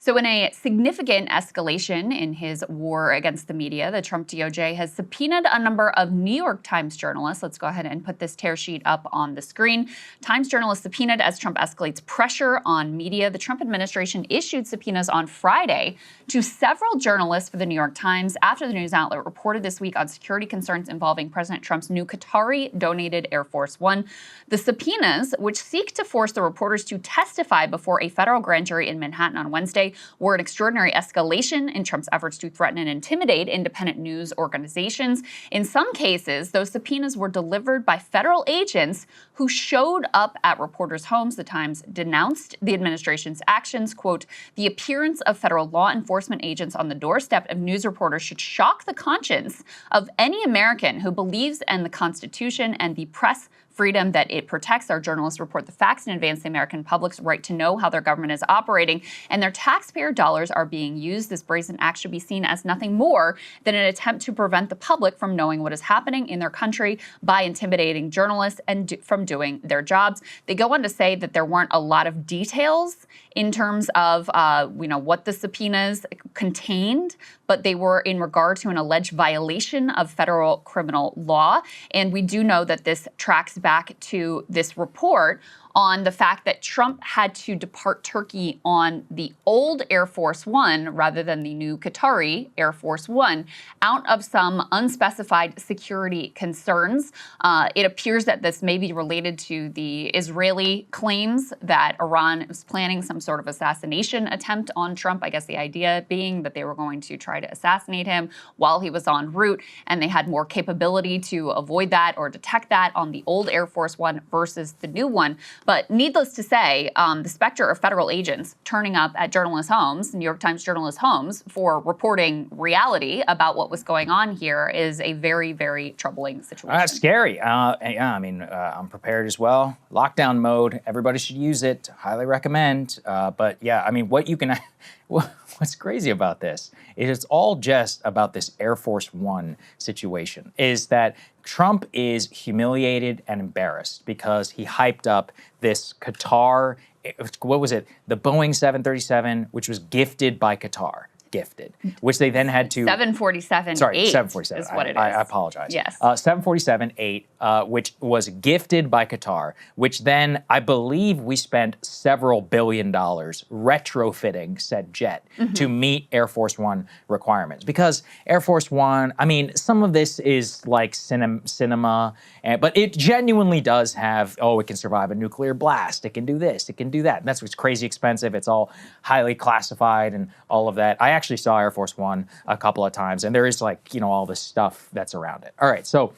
So in a significant escalation in his war against the media, the Trump DOJ has subpoenaed a number of New York Times journalists. Let's go ahead and put this tear sheet up on the screen. Times journalists subpoenaed as Trump escalates pressure on media. The Trump administration issued subpoenas on Friday to several journalists for the New York Times after the news outlet reported this week on security concerns involving President Trump's new Qatari-donated Air Force One. The subpoenas, which seek to force the reporters to testify before a federal grand jury in Manhattan on Wednesday, were an extraordinary escalation in Trump's efforts to threaten and intimidate independent news organizations. In some cases, those subpoenas were delivered by federal agents who showed up at reporters' homes. The Times denounced the administration's actions. Quote, the appearance of federal law enforcement agents on the doorstep of news reporters should shock the conscience of any American who believes in the Constitution and the press freedom that it protects. Our journalists report the facts and advance the American public's right to know how their government is operating, and their taxpayer dollars are being used. This brazen act should be seen as nothing more than an attempt to prevent the public from knowing what is happening in their country by intimidating journalists and from doing their jobs. They go on to say that there weren't a lot of details in terms of what the subpoenas contained, but they were in regard to an alleged violation of federal criminal law. And we do know that this tracks back to this report on the fact that Trump had to depart Turkey on the old Air Force One rather than the new Qatari Air Force One out of some unspecified security concerns. It appears that this may be related to the Israeli claims that Iran was planning some sort of assassination attempt on Trump. I guess the idea being that they were going to try to assassinate him while he was en route, and they had more capability to avoid that or detect that on the old Air Force One versus the new one. But needless to say, the specter of federal agents turning up at journalists' homes, New York Times journalists' homes, for reporting reality about what was going on here is a very, very troubling situation. That's scary. I'm prepared as well. Lockdown mode. Everybody should use it. Highly recommend. But yeah, I mean, what's crazy about this is it's all just about this Air Force One situation, is that Trump is humiliated and embarrassed because he hyped up this Qatar, what was it? The Boeing 737, which was gifted by Qatar. Which they then had to 747. Sorry, 747 is what it is. I apologize. Yes. 747-8, which was gifted by Qatar, which then I believe we spent several $1 billion retrofitting said jet to meet Air Force One requirements. Because Air Force One, I mean, some of this is like cinema, but it genuinely does have, it can survive a nuclear blast. It can do this. It can do that. And that's what's crazy expensive. It's all highly classified and all of that. I actually saw Air Force One a couple of times, and there is all this stuff that's around it. All right, so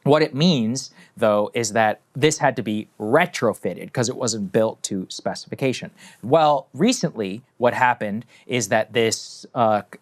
what it means, though, is that this had to be retrofitted because it wasn't built to specification. Well, recently, what happened is that this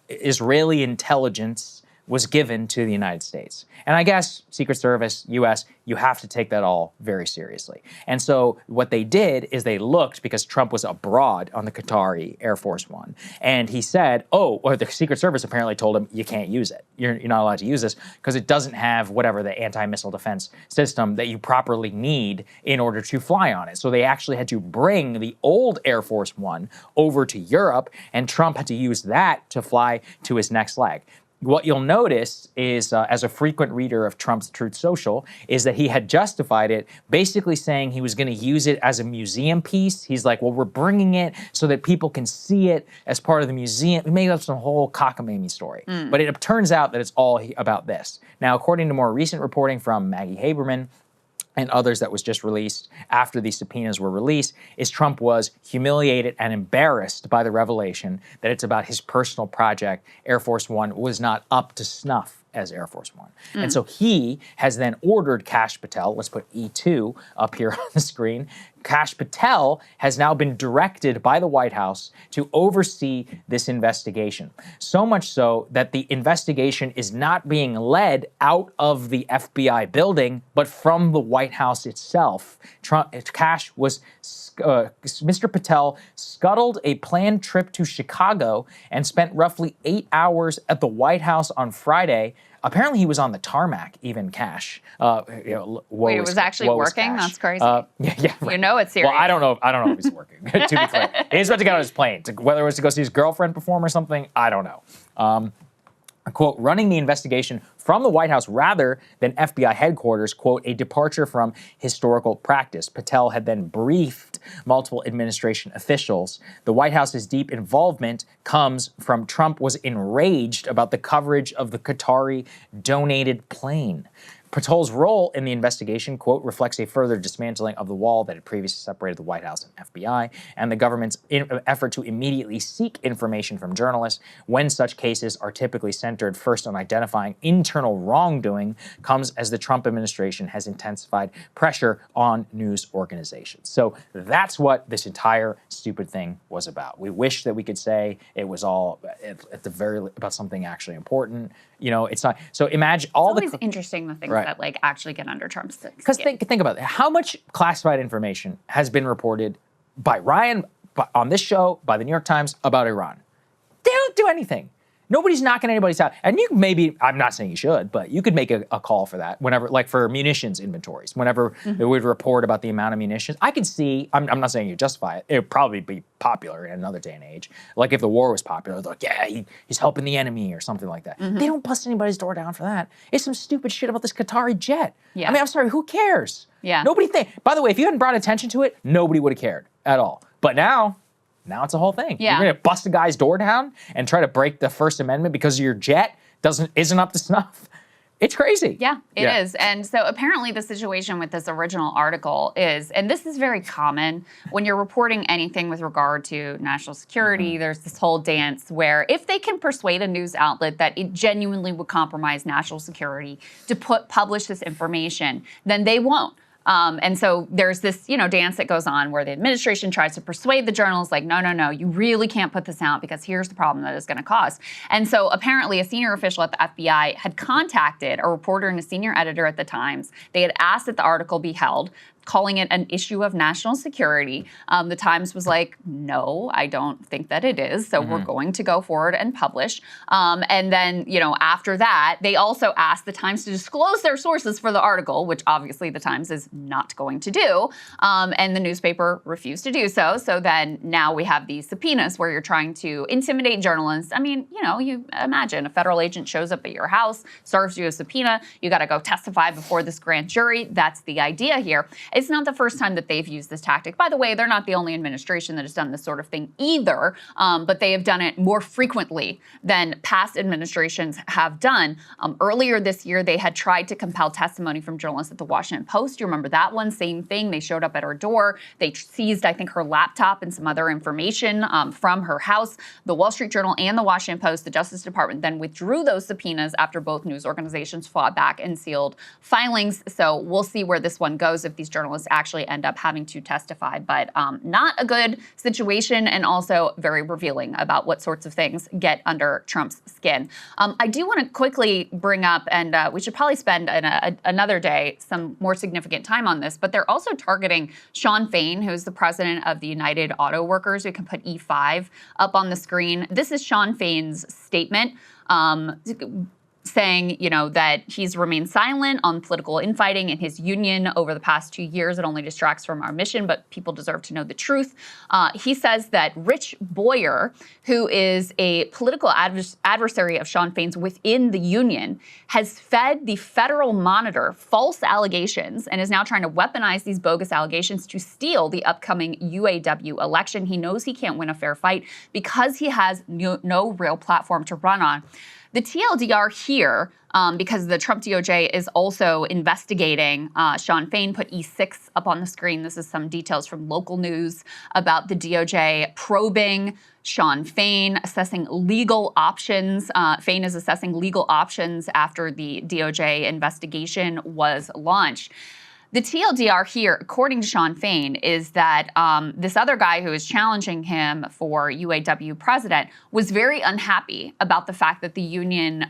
Israeli intelligence was given to the United States. And I guess Secret Service, U.S., you have to take that all very seriously. And so what they did is they looked, because Trump was abroad on the Qatari Air Force One, and he said, or the Secret Service apparently told him, you can't use it. You're not allowed to use this because it doesn't have whatever the anti-missile defense system that you properly need in order to fly on it. So they actually had to bring the old Air Force One over to Europe, and Trump had to use that to fly to his next leg. What you'll notice is, as a frequent reader of Trump's Truth Social, is that he had justified it, basically saying he was going to use it as a museum piece. He's like, well, we're bringing it so that people can see it as part of the museum. He made up some whole cockamamie story. But it turns out that it's all about this. Now, according to more recent reporting from Maggie Haberman and others that was just released after these subpoenas were released, is Trump was humiliated and embarrassed by the revelation that it's about his personal project. Air Force One was not up to snuff as Air Force One. And so he has then ordered Kash Patel, let's put E2 up here on the screen. Kash Patel has now been directed by the White House to oversee this investigation. So much so that the investigation is not being led out of the FBI building, but from the White House itself. Mr. Patel scuttled a planned trip to Chicago and spent roughly 8 hours at the White House on Friday, Apparently, he was on the tarmac, even Cash. Wait, it was actually working? That's crazy. Yeah. Right. You know it's serious. Well, I don't know if he's working, to be clear. He's about to get on his plane. Whether it was to go see his girlfriend perform or something, I don't know. Quote, running the investigation from the White House rather than FBI headquarters, quote, a departure from historical practice. Patel had then briefed multiple administration officials. The White House's deep involvement comes from Trump was enraged about the coverage of the Qatari donated plane. Patel's role in the investigation, quote, reflects a further dismantling of the wall that had previously separated the White House and FBI, and the government's effort to immediately seek information from journalists when such cases are typically centered first on identifying internal wrongdoing comes as the Trump administration has intensified pressure on news organizations. So that's what this entire stupid thing was about. We wish that we could say it was all at the very about something actually important. It's not. So imagine all it's always interesting the things that like actually get under Trump's skin. Because think about it. How much classified information has been reported by Ryan on this show, by the New York Times, about Iran? They don't do anything. Nobody's knocking anybody's out. And you maybe, I'm not saying you should, but you could make a call for that whenever, like for munitions inventories, whenever they would report about the amount of munitions. I could see, I'm not saying you justify it. It would probably be popular in another day and age. Like if the war was popular, they're like, yeah, he's helping the enemy or something like that. They don't bust anybody's door down for that. It's some stupid shit about this Qatari jet. Yeah. I mean, I'm sorry, who cares? Yeah. Nobody by the way, if you hadn't brought attention to it, nobody would have cared at all. But now it's a whole thing. Yeah. You're going to bust a guy's door down and try to break the First Amendment because your jet isn't up to snuff. It's crazy. Yeah, it is. And so apparently the situation with this original article is, and this is very common, when you're reporting anything with regard to national security, there's this whole dance where if they can persuade a news outlet that it genuinely would compromise national security to publish this information, then they won't. And so there's this, dance that goes on where the administration tries to persuade the journalists, like, no, you really can't put this out because here's the problem that it's going to cause. And so apparently a senior official at the FBI had contacted a reporter and a senior editor at the Times. They had asked that the article be held, calling it an issue of national security. The Times was like, no, I don't think that it is. So we're going to go forward and publish. And then, after that, they also asked the Times to disclose their sources for the article, which obviously the Times is not going to do. And the newspaper refused to do so. So then now we have these subpoenas where you're trying to intimidate journalists. I mean, you imagine a federal agent shows up at your house, serves you a subpoena, you got to go testify before this grand jury. That's the idea here. It's not the first time that they've used this tactic. By the way, they're not the only administration that has done this sort of thing either, but they have done it more frequently than past administrations have done. Earlier this year, they had tried to compel testimony from journalists at the Washington Post. You remember that one? Same thing. They showed up at her door. They seized, I think, her laptop and some other information from her house. The Wall Street Journal and the Washington Post, the Justice Department then withdrew those subpoenas after both news organizations fought back and sealed filings. So we'll see where this one goes if these journalists actually end up having to testify, but not a good situation and also very revealing about what sorts of things get under Trump's skin. I do want to quickly bring up, and we should probably spend another day some more significant time on this, but they're also targeting Shawn Fain, who's the president of the United Auto Workers. We can put E5 up on the screen. This is Shawn Fain's statement. Saying, that he's remained silent on political infighting in his union over the past 2 years. It only distracts from our mission, but people deserve to know the truth. He says that Rich Boyer, who is a political adversary of Shawn Fain's within the union, has fed the Federal Monitor false allegations and is now trying to weaponize these bogus allegations to steal the upcoming UAW election. He knows he can't win a fair fight because he has no real platform to run on. The TLDR here, because the Trump DOJ is also investigating Shawn Fain, put E6 up on the screen. This is some details from local news about the DOJ probing Shawn Fain, assessing legal options. Fain is assessing legal options after the DOJ investigation was launched. The TLDR here, according to Shawn Fain, is that this other guy who is challenging him for UAW president was very unhappy about the fact that the union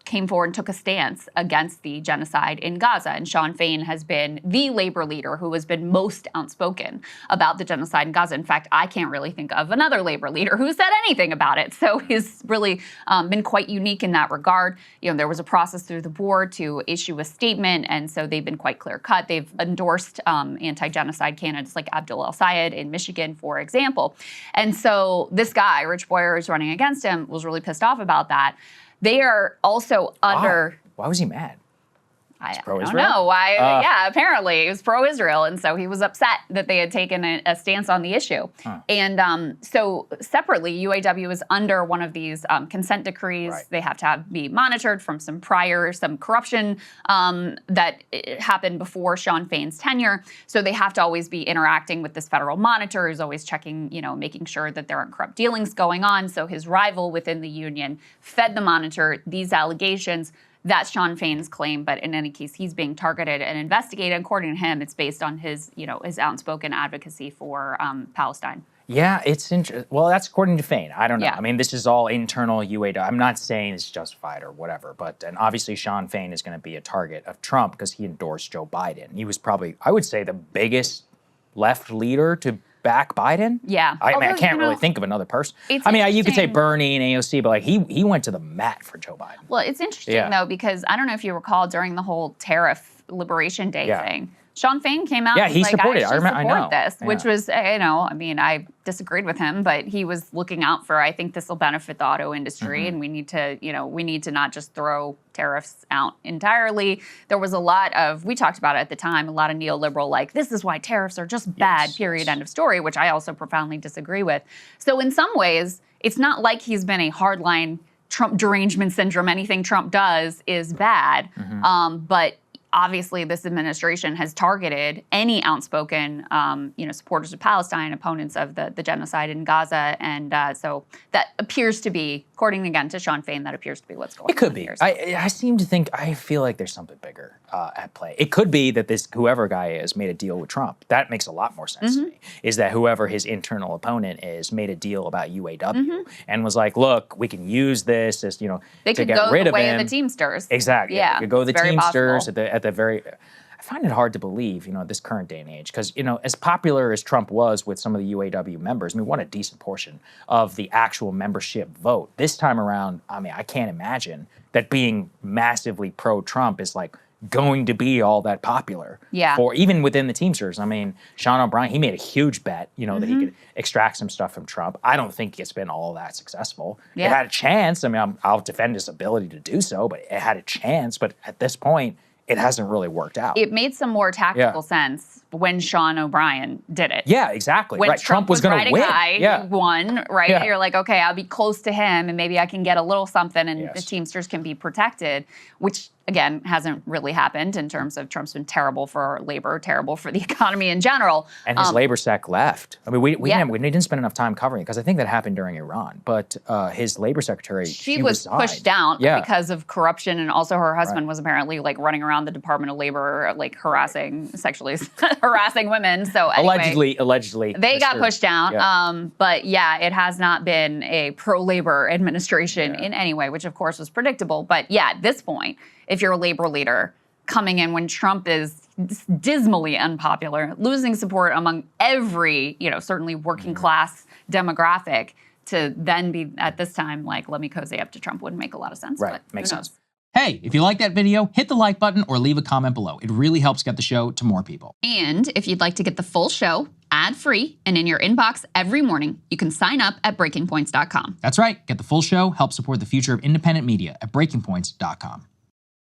came forward and took a stance against the genocide in Gaza. And Sean Fain has been the labor leader who has been most outspoken about the genocide in Gaza. In fact, I can't really think of another labor leader who said anything about it. So he's really been quite unique in that regard. You know, there was a process through the board to issue a statement, and so they've been quite clear-cut. They've endorsed anti-genocide candidates like Abdul El-Sayed in Michigan, for example. And so this guy, Rich Boyer, who's running against him, was really pissed off about that. They are also under... Why was he mad? I don't know why. Yeah, apparently he was pro-Israel, and so he was upset that they had taken a stance on the issue. And so separately, UAW is under one of these consent decrees. Right. They have to be monitored from some corruption that happened before Sean Fain's tenure. So they have to always be interacting with this federal monitor who's always checking, you know, making sure that there aren't corrupt dealings going on. So his rival within the union fed the monitor these allegations. That's Sean Fain's claim, but in any case, he's being targeted and investigated. According to him, it's based on his, you know, his outspoken advocacy for Palestine. Yeah, it's interesting. Well, that's according to Fain. I don't know. Yeah. I mean, this is all internal UAW. I'm not saying it's justified or whatever, but and obviously Sean Fain is going to be a target of Trump because he endorsed Joe Biden. He was probably, I would say, the biggest left leader to back Biden. Yeah. I mean, I can't really think of another person. I mean, you could say Bernie and AOC, but like he went to the mat for Joe Biden. Well, it's interesting though, because I don't know if you recall during the whole tariff Liberation Day thing, Sean Fain came out and he was like, supported it. I support this, Yeah. which was, you know, I mean, I disagreed with him, but he was looking out for, I think this will benefit the auto industry and we need to, you know, we need to not just throw tariffs out entirely. There was a lot of, we talked about it at the time, a lot of neoliberal, like, this is why tariffs are just bad, period, end of story, which I also profoundly disagree with. So in some ways, it's not like he's been a hardline Trump derangement syndrome. Anything Trump does is bad, but obviously, this administration has targeted any outspoken, you know, supporters of Palestine, opponents of the genocide in Gaza, and so that appears to be, according again to Sean Fain, that appears to be what's going on. It could be. I seem to think, I feel like there's something bigger at play. It could be that this whoever guy is made a deal with Trump. That makes a lot more sense to me. Is that whoever his internal opponent is made a deal about UAW and was like, look, we can use this as, you know, they to could get go rid the of way him. of the Teamsters. Exactly. Yeah, they could go the Teamsters possible. at the very. I find it hard to believe, you know, at this current day and age, because, you know, as popular as Trump was with some of the UAW members, I mean, what a decent portion of the actual membership vote. This time around, I mean, I can't imagine that being massively pro-Trump is like going to be all that popular. Yeah. For even within the Teamsters. I mean, Sean O'Brien, he made a huge bet, you know, that he could extract some stuff from Trump. I don't think it's been all that successful. Yeah. It had a chance. I mean, I'll defend his ability to do so, but it had a chance. But at this point, it hasn't really worked out. It made some more tactical sense when Sean O'Brien did it. Yeah, exactly. When right. Trump was going to win. High, he won, right? Yeah. You're like, okay, I'll be close to him and maybe I can get a little something and the Yes. Teamsters can be protected, which again, hasn't really happened in terms of Trump's been terrible for labor, terrible for the economy in general. And his labor sec left. I mean, we didn't spend enough time covering it because I think that happened during Iran. But his labor secretary, she was resigned. pushed down because of corruption, and also her husband was apparently like running around the Department of Labor, like sexually harassing women. So anyway, allegedly, they got pushed down. Yeah. But yeah, it has not been a pro-labor administration in any way, which of course was predictable. But yeah, at this point, if you're a labor leader coming in when Trump is dismally unpopular, losing support among every, certainly working class demographic, to then be at this time like, let me cozy up to Trump wouldn't make a lot of sense. Right, but makes sense. Hey, if you like that video, hit the like button or leave a comment below. It really helps get the show to more people. And if you'd like to get the full show ad-free and in your inbox every morning, you can sign up at breakingpoints.com. That's right. Get the full show, help support the future of independent media at breakingpoints.com.